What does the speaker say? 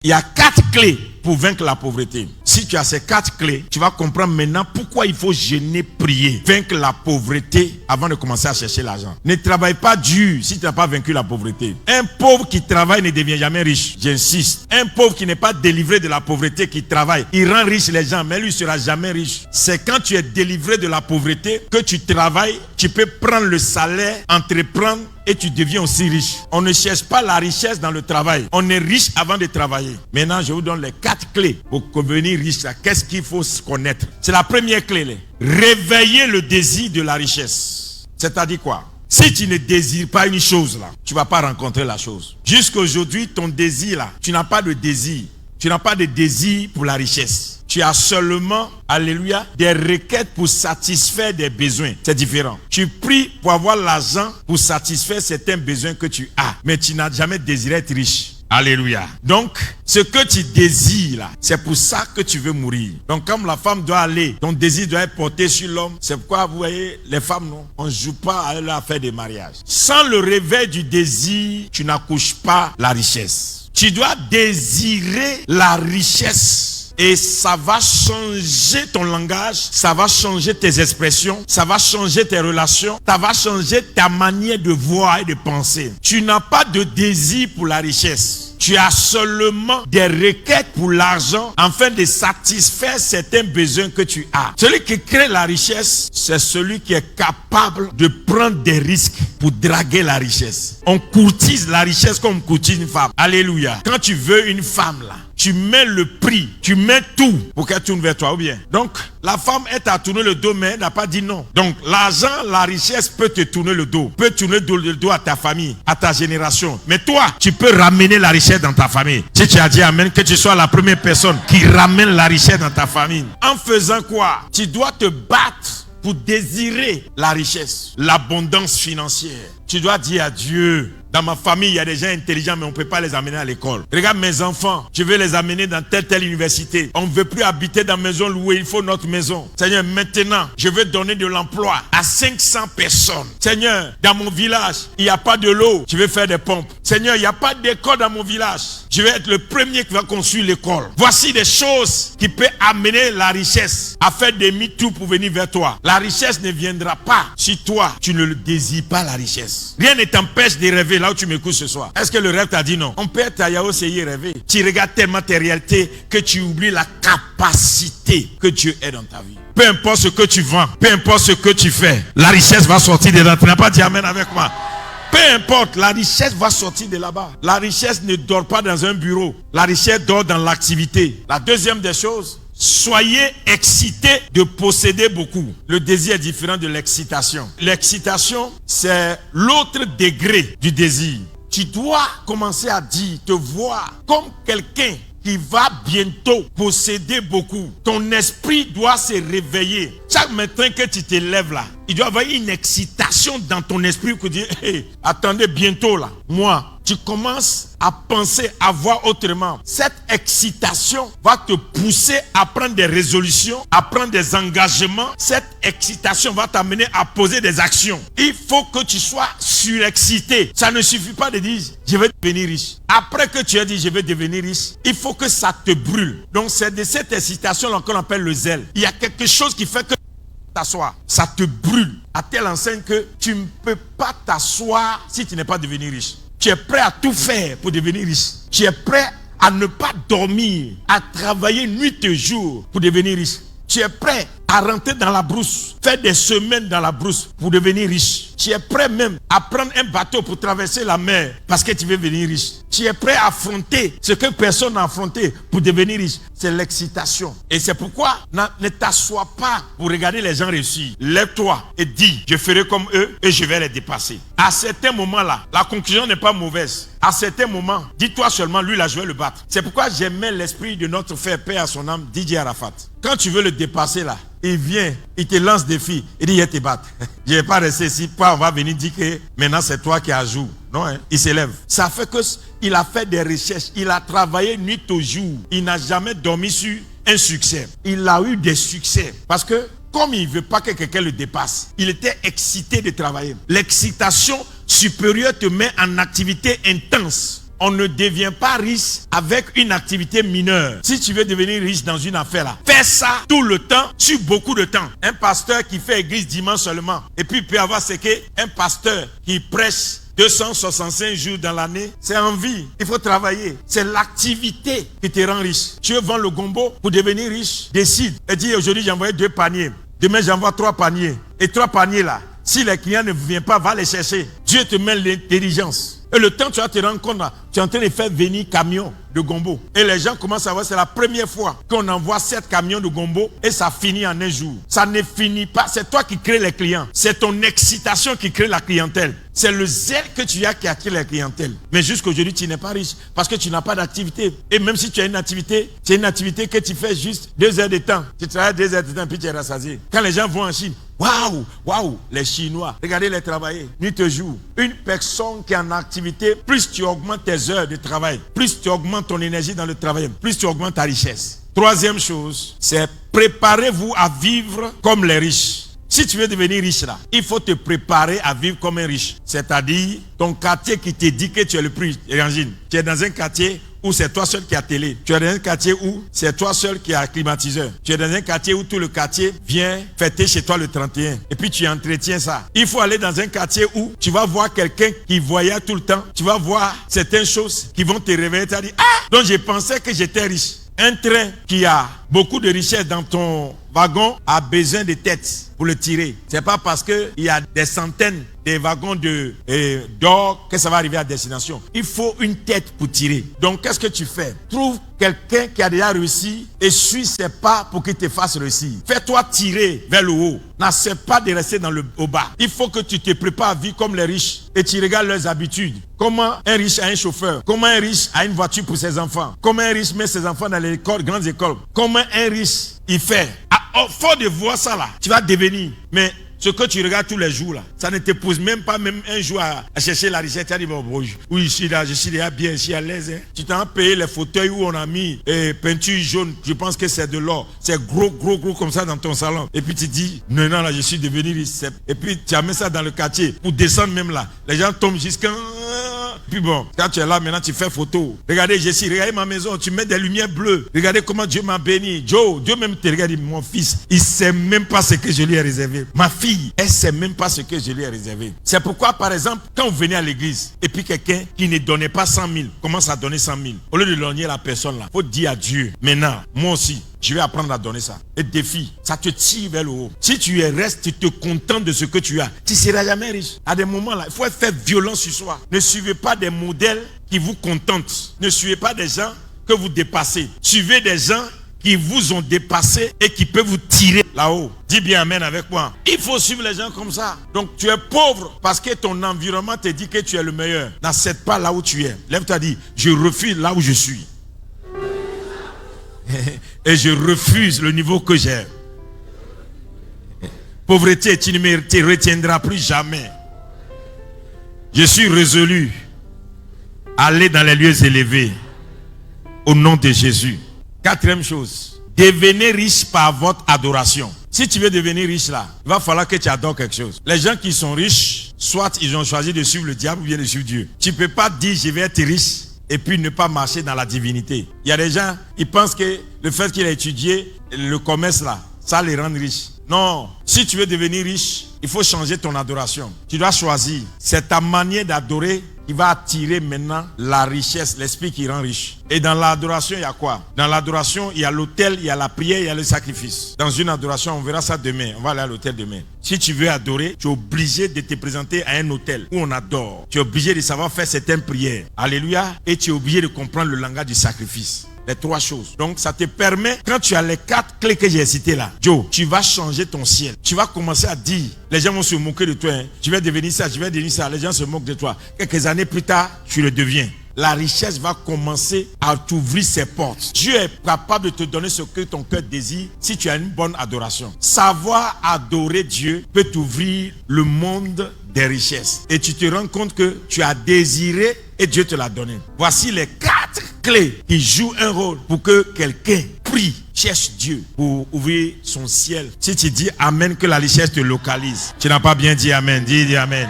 Il y a 4 clés pour vaincre la pauvreté. Si tu as ces 4 clés, tu vas comprendre maintenant pourquoi il faut jeûner, prier, vaincre la pauvreté avant de commencer à chercher l'argent. Ne travaille pas dur si tu n'as pas vaincu la pauvreté. Un pauvre qui travaille ne devient jamais riche. J'insiste. Un pauvre qui n'est pas délivré de la pauvreté, qui travaille, il rend riche les gens, mais lui ne sera jamais riche. C'est quand tu es délivré de la pauvreté que tu travailles, tu peux prendre le salaire, entreprendre et tu deviens aussi riche. On ne cherche pas la richesse dans le travail. On est riche avant de travailler. Maintenant, je vous donne les 4 clés pour devenir riche. Qu'est-ce qu'il faut connaître? C'est la première clé. Là. Réveiller le désir de la richesse. C'est-à-dire quoi? Si tu ne désires pas une chose là, tu ne vas pas rencontrer la chose. Jusqu'aujourd'hui, ton désir là, tu n'as pas de désir. Tu n'as pas de désir pour la richesse. Tu as seulement, alléluia, des requêtes pour satisfaire des besoins. C'est différent. Tu pries pour avoir l'argent pour satisfaire certains besoins que tu as. Mais tu n'as jamais désiré être riche. Alléluia. Donc, ce que tu désires là, c'est pour ça que tu veux mourir. Donc, comme la femme doit aller, ton désir doit être porté sur l'homme. C'est pourquoi, vous voyez, les femmes, non, on ne joue pas à leur affaire de mariage. Sans le réveil du désir, tu n'accouches pas la richesse. Tu dois désirer la richesse. Et ça va changer ton langage, ça va changer tes expressions, ça va changer tes relations, ça va changer ta manière de voir et de penser. Tu n'as pas de désir pour la richesse. Tu as seulement des requêtes pour l'argent afin de satisfaire certains besoins que tu as. Celui qui crée la richesse, c'est celui qui est capable de prendre des risques pour draguer la richesse. On courtise la richesse comme on courtise une femme. Alléluia. Quand tu veux une femme là, tu mets le prix, tu mets tout pour qu'elle tourne vers toi, ou bien. Donc, la femme, elle t'a tourné le dos, mais elle n'a pas dit non. Donc, l'argent, la richesse peut te tourner le dos, peut tourner le dos à ta famille, à ta génération. Mais toi, tu peux ramener la richesse dans ta famille. Si tu as dit amen, que tu sois la première personne qui ramène la richesse dans ta famille. En faisant quoi? Tu dois te battre pour désirer la richesse, l'abondance financière. Tu dois dire à Dieu, dans ma famille, il y a des gens intelligents, mais on ne peut pas les amener à l'école. Regarde mes enfants, je veux les amener dans telle université. On ne veut plus habiter dans maison louée, il faut notre maison. Seigneur, maintenant, je veux donner de l'emploi à 500 personnes. Seigneur, dans mon village, il n'y a pas de l'eau, je vais faire des pompes. Seigneur, il n'y a pas d'école dans mon village. Je vais être le premier qui va construire l'école. Voici des choses qui peuvent amener la richesse à faire des MeToo pour venir vers toi. La richesse ne viendra pas si toi, tu ne le désires pas la richesse. Rien ne t'empêche de rêver là où tu m'écoutes ce soir. Est-ce que le rêve t'a dit non? On peut être à Yahoo essayer de rêver. Tu regardes tellement tes réalités que tu oublies la capacité que Dieu est dans ta vie. Peu importe ce que tu vends, peu importe ce que tu fais, la richesse va sortir dedans. Tu n'as pas dit amen avec moi? Peu importe, la richesse va sortir de là-bas. La richesse ne dort pas dans un bureau. La richesse dort dans l'activité. La deuxième des choses, soyez excités de posséder beaucoup. Le désir est différent de l'excitation. L'excitation, c'est l'autre degré du désir. Tu dois commencer à dire, te voir comme quelqu'un qui va bientôt posséder beaucoup. Ton esprit doit se réveiller. Chaque matin que tu te lèves là, il doit y avoir une excitation dans ton esprit pour dire, hey, attendez bientôt là, moi. Tu commences à penser, à voir autrement. Cette excitation va te pousser à prendre des résolutions, à prendre des engagements. Cette excitation va t'amener à poser des actions. Il faut que tu sois surexcité. Ça ne suffit pas de dire, je vais devenir riche. Après que tu as dit, je vais devenir riche, il faut que ça te brûle. Donc c'est de cette excitation-là qu'on appelle le zèle. Il y a quelque chose qui fait que t'asseoir. Ça te brûle à telle enseigne que tu ne peux pas t'asseoir si tu n'es pas devenu riche. Tu es prêt à tout faire pour devenir riche. Tu es prêt à ne pas dormir, à travailler nuit et jour pour devenir riche. Tu es prêt à rentrer dans la brousse, faire des semaines dans la brousse pour devenir riche. Tu es prêt même à prendre un bateau pour traverser la mer parce que tu veux devenir riche. Tu es prêt à affronter ce que personne n'a affronté pour devenir riche. C'est l'excitation. Et c'est pourquoi ne t'assois pas pour regarder les gens réussir. Lève-toi et dis, je ferai comme eux et je vais les dépasser. À certains moments-là, la conclusion n'est pas mauvaise. À certains moments, dis-toi seulement, lui là, je vais le battre. C'est pourquoi j'aimais l'esprit de notre frère, paix à son âme, Didier Arafat. Quand tu veux le dépasser là, il vient, il te lance des défis, il dit, je vais te battre. Je ne vais pas rester ici, on va venir dire que maintenant c'est toi qui as joué. Non, hein? Il s'élève. Ça fait qu'il a fait des recherches, il a travaillé nuit au jour. Il n'a jamais dormi sur un succès. Il a eu des succès. Parce que, comme il ne veut pas que quelqu'un le dépasse, il était excité de travailler. L'excitation supérieure te met en activité intense. On ne devient pas riche avec une activité mineure. Si tu veux devenir riche dans une affaire là, fais ça tout le temps, sur beaucoup de temps. Un pasteur qui fait église dimanche seulement, et puis il peut avoir ce qu'un pasteur qui prêche 265 jours dans l'année, c'est en vie. Il faut travailler. C'est l'activité qui te rend riche. Tu veux vendre le gombo pour devenir riche? Décide. Et dis aujourd'hui j'ai envoyé 2 paniers. Demain j'envoie 3 paniers. Et 3 paniers là, si les clients ne viennent pas, va les chercher. Dieu te met l'intelligence. Et le temps tu vas te rendre compte là, tu es en train de faire venir camions de gombo. Et les gens commencent à voir, c'est la première fois qu'on envoie 7 camions de gombo et ça finit en un jour. Ça ne finit pas, c'est toi qui crée les clients. C'est ton excitation qui crée la clientèle. C'est le zèle que tu as qui attire la clientèle. Mais jusqu'aujourd'hui, tu n'es pas riche parce que tu n'as pas d'activité. Et même si tu as une activité, c'est une activité que tu fais juste 2 heures de temps. Tu travailles 2 heures de temps puis tu es rassasié. Quand les gens vont en Chine, waouh, waouh, les Chinois, regardez les travailler, nuit et jour. Une personne qui est en activité, plus tu augmentes tes heures de travail, plus tu augmentes ton énergie dans le travail, plus tu augmentes ta richesse. Troisième chose, c'est préparez-vous à vivre comme les riches. Si tu veux devenir riche là, il faut te préparer à vivre comme un riche. C'est-à-dire, ton quartier qui te dit que tu es le plus, imagine, tu es dans un quartier où c'est toi seul qui a télé. Tu es dans un quartier où c'est toi seul qui a climatiseur. Tu es dans un quartier où tout le quartier vient fêter chez toi le 31. Et puis tu entretiens ça. Il faut aller dans un quartier où tu vas voir quelqu'un qui voyage tout le temps. Tu vas voir certaines choses qui vont te réveiller. Tu vas dire, ah, donc je pensais que j'étais riche. Un train qui a beaucoup de richesse dans ton wagon a besoin de têtes pour le tirer. C'est pas parce que il y a des centaines de wagons d'or que ça va arriver à destination. Il faut une tête pour tirer. Donc qu'est-ce que tu fais? Trouve quelqu'un qui a déjà réussi et suis ses pas pour qu'il te fasse réussir. Fais-toi tirer vers le haut. N'accepte pas de rester au bas. Il faut que tu te prépares à vivre comme les riches et tu regardes leurs habitudes. Comment un riche a un chauffeur? Comment un riche a une voiture pour ses enfants? Comment un riche met ses enfants dans les grandes écoles? Comment un riche il fait? Faut de voir ça là. Tu vas devenir. Mais ce que tu regardes tous les jours là, ça ne te pose même pas même un jour à chercher la richesse. Tu as dit bon, oui, je suis déjà bien, je suis à l'aise. Hein. Tu t'as payé les fauteuils où on a mis peinture jaune. Je pense que c'est de l'or. C'est gros comme ça dans ton salon. Et puis tu dis non là, je suis devenu riche. Et puis tu as mis ça dans le quartier pour descendre même là. Les gens tombent jusqu'à. Puis bon, quand tu es là, maintenant tu fais photo. Regardez, regardez ma maison, tu mets des lumières bleues. Regardez comment Dieu m'a béni. Dieu même te regarde, mon fils, il ne sait même pas ce que je lui ai réservé. Ma fille, elle ne sait même pas ce que je lui ai réservé. C'est pourquoi, par exemple, quand vous venez à l'église, et puis quelqu'un qui ne donnait pas 100 000, commence à donner 100 000. Au lieu de donner à la personne là, il faut dire à Dieu, maintenant, moi aussi, je vais apprendre à donner ça. Et défi, ça te tire vers le haut. Si tu restes, tu te contentes de ce que tu as, tu ne seras jamais riche. À des moments là, il faut faire violence sur soi. Ne suivez pas des modèles qui vous contentent. Ne suivez pas des gens que vous dépassez. Suivez des gens qui vous ont dépassé et qui peuvent vous tirer là-haut. Dis bien amen avec moi. Il faut suivre les gens comme ça. Donc tu es pauvre parce que ton environnement te dit que tu es le meilleur. N'accepte pas là où tu es. Lève-toi, dis, je refuse là où je suis. Et je refuse le niveau que j'ai. Pauvreté, tu ne me retiendras plus jamais. Je suis résolu à aller dans les lieux élevés au nom de Jésus. Quatrième chose, devenez riche par votre adoration. Si tu veux devenir riche là, il va falloir que tu adores quelque chose. Les gens qui sont riches, soit ils ont choisi de suivre le diable ou bien de suivre Dieu. Tu ne peux pas dire je vais être riche et puis ne pas marcher dans la divinité. Il y a des gens, ils pensent que le fait qu'il a étudié le commerce là, ça les rend riches. Non, si tu veux devenir riche, il faut changer ton adoration. Tu dois choisir. C'est ta manière d'adorer qui va attirer maintenant la richesse, l'esprit qui rend riche. Et dans l'adoration, il y a quoi? Dans l'adoration, il y a l'autel, il y a la prière, il y a le sacrifice. Dans une adoration, on verra ça demain. On va aller à l'autel demain. Si tu veux adorer, tu es obligé de te présenter à un autel où on adore. Tu es obligé de savoir faire certaines prières. Alléluia. Et tu es obligé de comprendre le langage du sacrifice. Les 3 choses. Donc ça te permet, quand tu as les 4 clés que j'ai citées là, Joe, tu vas changer ton ciel. Tu vas commencer à dire, les gens vont se moquer de toi. Hein. Tu vas devenir ça, je vais devenir ça. Les gens se moquent de toi. Quelques années plus tard, tu le deviens. La richesse va commencer à t'ouvrir ses portes. Dieu est capable de te donner ce que ton cœur désire si tu as une bonne adoration. Savoir adorer Dieu peut t'ouvrir le monde des richesses. Et tu te rends compte que tu as désiré et Dieu te l'a donné. Voici les 4 clés qui jouent un rôle pour que quelqu'un prie, cherche Dieu pour ouvrir son ciel. Si tu dis amen, que la richesse te localise. Tu n'as pas bien dit amen. Dis amen.